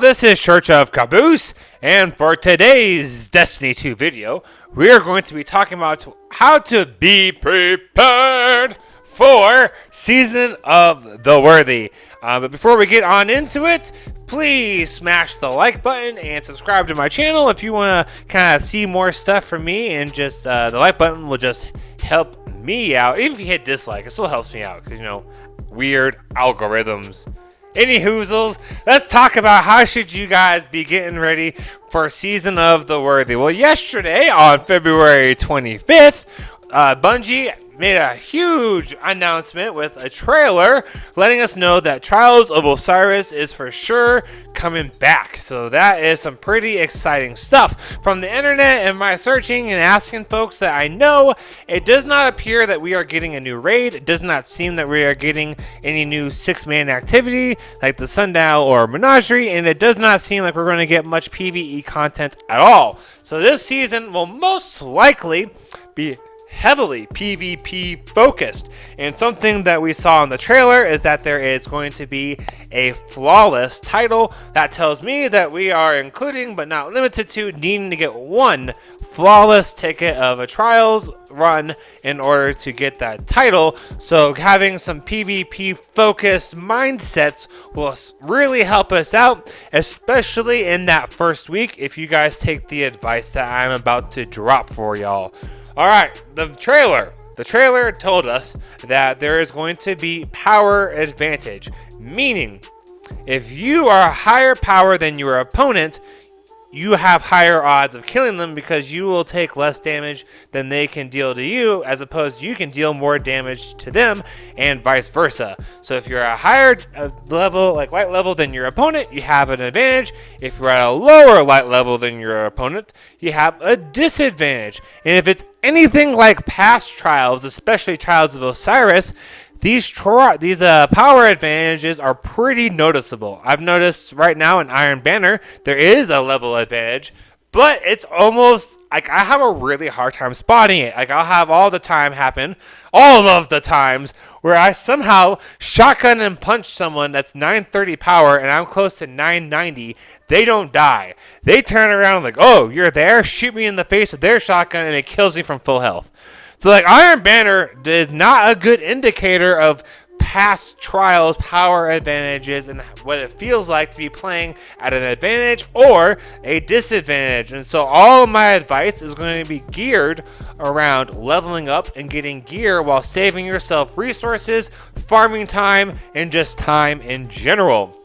this is Church of Caboose, and for today's Destiny 2 video, we are going to be talking about how to be prepared for Season of the Worthy. But before we get on into it, please smash the like button and subscribe to my channel if you want to kind of see more stuff from me, and just the like button will just help me out. Even if you hit dislike, it still helps me out because, you know, weird algorithms. Any hoozles, let's talk about how should you guys be getting ready for Season of the Worthy. Well, yesterday on February 25th, Bungie made a huge announcement with a trailer letting us know that Trials of OSIRIS is for sure coming back. So that is some pretty exciting stuff. From the internet and my searching and asking folks that I know, it does not appear that we are getting a new raid. It does not seem that we are getting any new 6-man activity like the Sundial or Menagerie, and it does not seem like we're going to get much PvE content at all. So this season will most likely be heavily PvP focused, and something that we saw in the trailer is that there is going to be a flawless title. That tells me that we are including but not limited to needing to get one flawless ticket of a trials run in order to get that title. So having some PvP focused mindsets will really help us out, especially in that first week, if you guys take the advice that I'm about to drop for y'all. Alright, the trailer told us that there is going to be power advantage, meaning if you are higher power than your opponent, you have higher odds of killing them because you will take less damage than they can deal to you, as opposed to you can deal more damage to them, and vice versa. So if you're a higher level, like light level, than your opponent, you have an advantage. If you're at a lower light level than your opponent, you have a disadvantage. And if it's anything like past trials, especially Trials of Osiris, these power advantages are pretty noticeable. I've noticed right now in Iron Banner, there is a level advantage, but it's almost like I have a really hard time spotting it. Like I'll have all of the times where I somehow shotgun and punch someone that's 930 power and I'm close to 990. They don't die. They turn around like, oh, you're there? Shoot me in the face with their shotgun and it kills me from full health. So like Iron Banner is not a good indicator of past trials power advantages and what it feels like to be playing at an advantage or a disadvantage. And so all of my advice is going to be geared around leveling up and getting gear while saving yourself resources, farming time, and just time in general.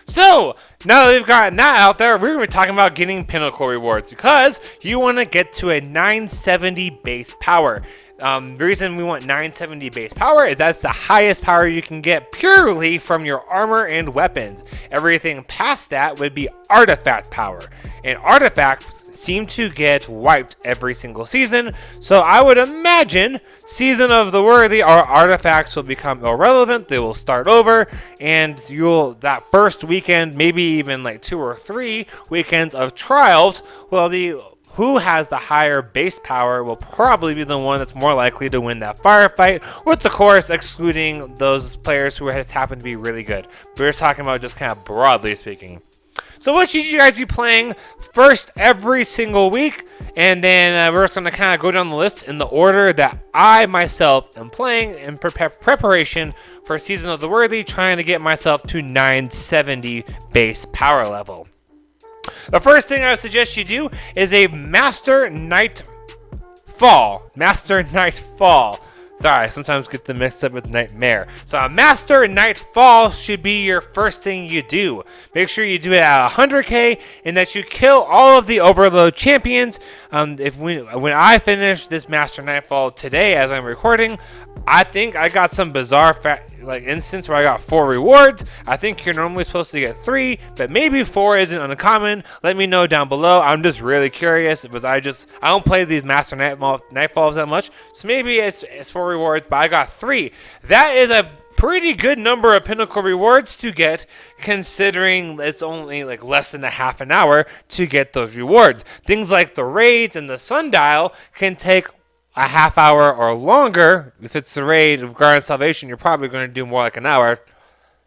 So, now that we've gotten that out there, we're going to be talking about getting pinnacle rewards because you want to get to a 970 base power. The reason we want 970 base power is that's the highest power you can get purely from your armor and weapons. Everything past that would be artifact power, and artifacts seem to get wiped every single season, so I would imagine Season of the Worthy, our artifacts will become irrelevant. They will start over, and that first weekend, maybe even like 2 or 3 weekends of trials, will be who has the higher base power will probably be the one that's more likely to win that firefight, with the course excluding those players who just happen to be really good. We're talking about just kind of broadly speaking. So what should you guys be playing first every single week? And then we're just going to kind of go down the list in the order that I myself am playing in preparation for Season of the Worthy, trying to get myself to 970 base power level. The first thing I would suggest you do is a Master Nightfall. Sorry, I sometimes get them mixed up with Nightmare. So a Master Nightfall should be your first thing you do. Make sure you do it at 100k and that you kill all of the Overload champions. When I finish this Master Nightfall today as I'm recording, I think I got some bizarre instance where I got 4 rewards. I think you're normally supposed to get 3, but maybe 4 isn't uncommon. Let me know down below. I'm just really curious because I don't play these Master Nightfalls that much, so maybe it's 4 rewards, but I got 3. That is a pretty good number of pinnacle rewards to get, considering it's only like less than a half an hour to get those rewards. Things like the raids and the Sundial can take a half hour or longer. If it's a raid of Guard and Salvation, you're probably going to do more like an hour.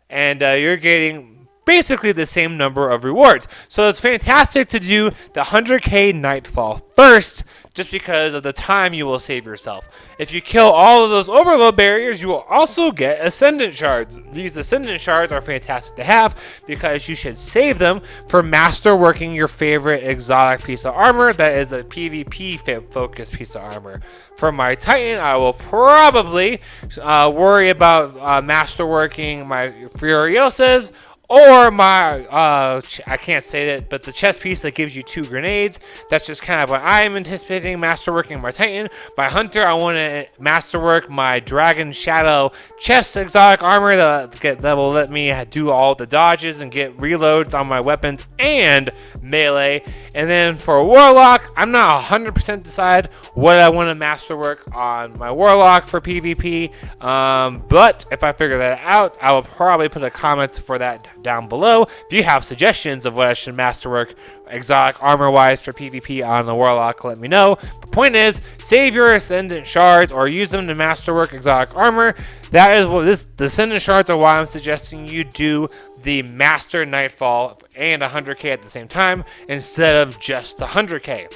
And you're getting basically the same number of rewards. So it's fantastic to do the 100k Nightfall first, just because of the time you will save yourself. If you kill all of those overload barriers, you will also get Ascendant Shards. These Ascendant Shards are fantastic to have because you should save them for masterworking your favorite exotic piece of armor that is a PvP focused piece of armor. For my Titan, I will probably worry about masterworking my Furiosas, or my, I can't say that, but the chest piece that gives you 2 grenades. That's just kind of what I'm anticipating masterworking my Titan. My Hunter, I want to masterwork my Dragon Shadow chest exotic armor that will let me do all the dodges and get reloads on my weapons and melee. And then for Warlock, I'm not 100% decide what I want to masterwork on my Warlock for PvP. But if I figure that out, I will probably put a comment for that down below. If you have suggestions of what I should masterwork exotic armor wise for PvP on the Warlock, let me know. The point is, save your Ascendant Shards or use them to masterwork exotic armor. That is what the Ascendant Shards are why I'm suggesting you do the Master Nightfall and 100k at the same time instead of just the 100k.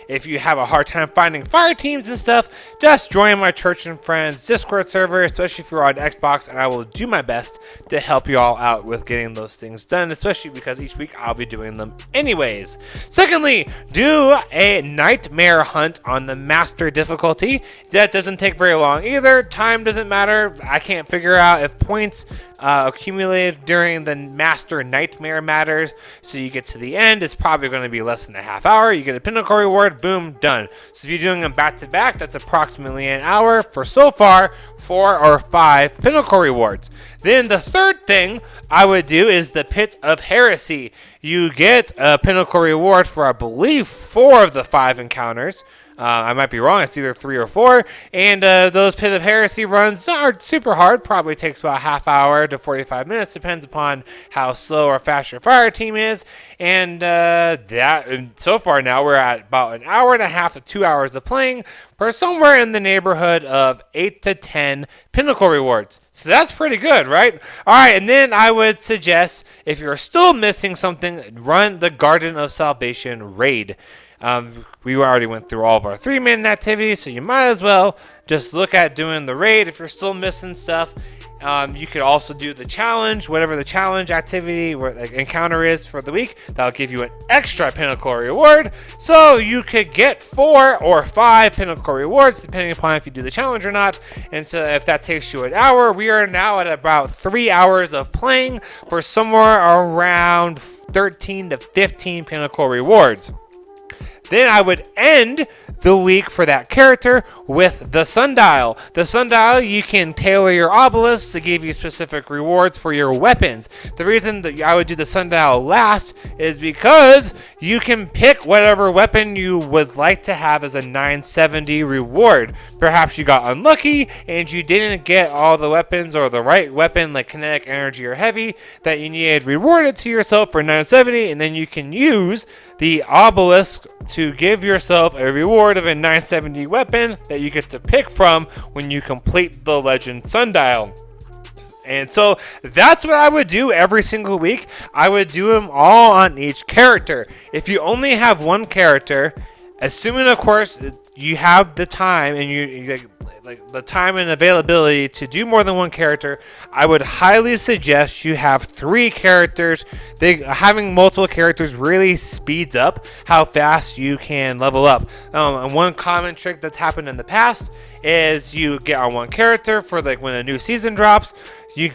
If you have a hard time finding fire teams and stuff, just join my Church and Friends Discord server, especially if you're on Xbox, and I will do my best to help you all out with getting those things done, especially because each week I'll be doing them anyways. Secondly, do a Nightmare Hunt on the Master difficulty. That doesn't take very long either. Time doesn't matter. I can't figure out if points accumulated during the Master Nightmare matters. So you get to the end, it's probably going to be less than a half hour. You get a pinnacle reward, boom, done. So if you're doing them back to back, that's approximately an hour for so far 4 or 5 pinnacle rewards. Then the third thing I would do is the Pit of Heresy. You get a pinnacle reward for, I believe, 4 of the 5 encounters. I might be wrong, it's either 3 or 4, and those Pit of Heresy runs are super hard, probably takes about a half hour to 45 minutes, depends upon how slow or fast your fire team is, and so far now we're at about an hour and a half to 2 hours of playing for somewhere in the neighborhood of 8 to 10 pinnacle rewards. So that's pretty good, right? Alright, and then I would suggest, if you're still missing something, run the Garden of Salvation raid. We already went through all of our 3-minute activities, so you might as well just look at doing the raid if you're still missing stuff. You could also do the challenge, whatever the challenge activity or encounter is for the week. That'll give you an extra pinnacle reward. So you could get 4 or 5 pinnacle rewards, depending upon if you do the challenge or not. And so if that takes you an hour, we are now at about 3 hours of playing for somewhere around 13 to 15 pinnacle rewards. Then I would end the week for that character with the Sundial. The Sundial, you can tailor your obelisks to give you specific rewards for your weapons. The reason that I would do the Sundial last is because you can pick whatever weapon you would like to have as a 970 reward. Perhaps you got unlucky and you didn't get all the weapons or the right weapon like kinetic energy or heavy that you needed rewarded to yourself for 970, and then you can use the obelisk to give yourself a reward of a 970 weapon that you get to pick from when you complete the Legend Sundial. And so that's what I would do every single week. I would do them all on each character. If you only have one character, assuming of course you have the time and you the time and availability to do more than one character, I would highly suggest you have 3 characters. Having multiple characters really speeds up how fast you can level up. And one common trick that's happened in the past is you get on one character for when a new season drops.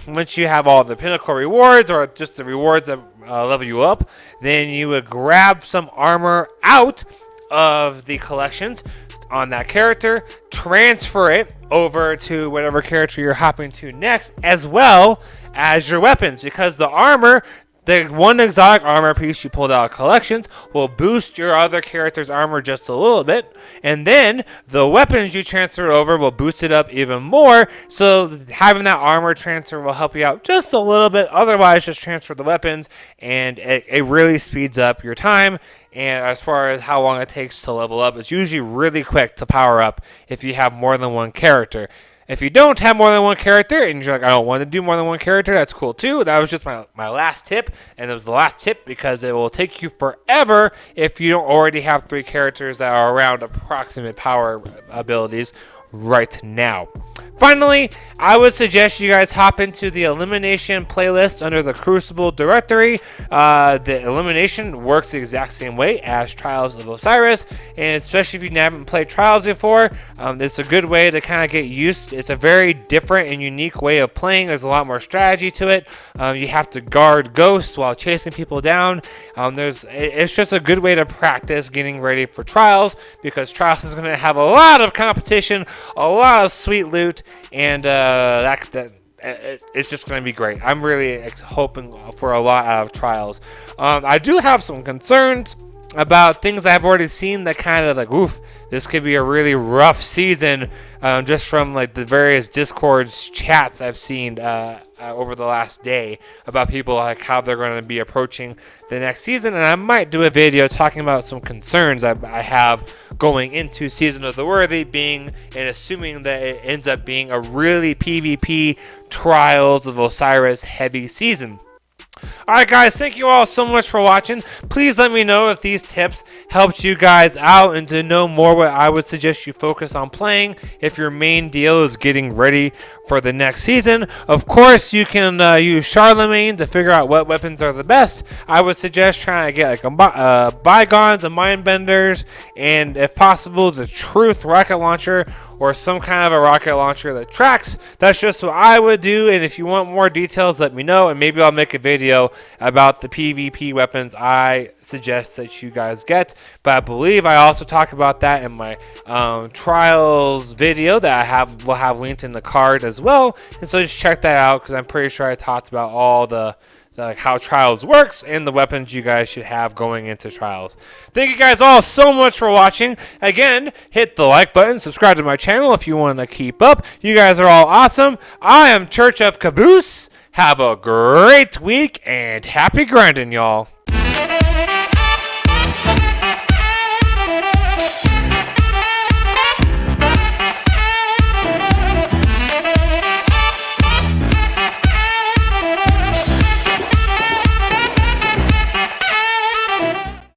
Once you have all the pinnacle rewards or just the rewards that level you up, then you would grab some armor out of the collections on that character, transfer it over to whatever character you're hopping to next, as well as your weapons, because the armor, the one exotic armor piece you pulled out of collections will boost your other character's armor just a little bit, and then the weapons you transfer over will boost it up even more, so having that armor transfer will help you out just a little bit. Otherwise, just transfer the weapons, and it really speeds up your time. And as far as how long it takes to level up, it's usually really quick to power up if you have more than one character. If you don't have more than one character and you're like, I don't want to do more than one character, that's cool too. That was just my last tip, and it was the last tip because it will take you forever if you don't already have 3 characters that are around approximate power abilities right now. Finally, I would suggest you guys hop into the elimination playlist under the Crucible directory. The elimination works the exact same way as Trials of Osiris, and especially if you haven't played Trials before, it's a good way to kind of get used. It's a very different and unique way of playing. There's a lot more strategy to it. You have to guard ghosts while chasing people down. It's just a good way to practice getting ready for Trials, because Trials is going to have a lot of competition, a lot of sweet loot, and it's just going to be great. I'm really hoping for a lot out of Trials. I do have some concerns about things I've already seen that kind of like, oof, this could be a really rough season, just from like the various Discord's chats I've seen over the last day about people, like how they're going to be approaching the next season. And I might do a video talking about some concerns I have going into Season of the Worthy, being and assuming that it ends up being a really PvP Trials of Osiris heavy season. Alright guys, thank you all so much for watching. Please let me know if these tips helped you guys out, and to know more what I would suggest you focus on playing if your main deal is getting ready for the next season. Of course, you can use Charlemagne to figure out what weapons are the best. I would suggest trying to get like Bygones, the Mindbenders, and if possible the Truth rocket launcher, or some kind of a rocket launcher that tracks. That's just what I would do, and if you want more details, let me know, and maybe I'll make a video about the PvP weapons I suggest that you guys get. But I believe I also talk about that in my Trials video that will have linked in the card as well, and so just check that out, because I'm pretty sure I talked about all the how Trials works and the weapons you guys should have going into Trials. Thank you guys all so much for watching. Again, hit the like button, subscribe to my channel if you want to keep up. You guys are all awesome. I am Church of Caboose. Have a great week and happy grinding, y'all.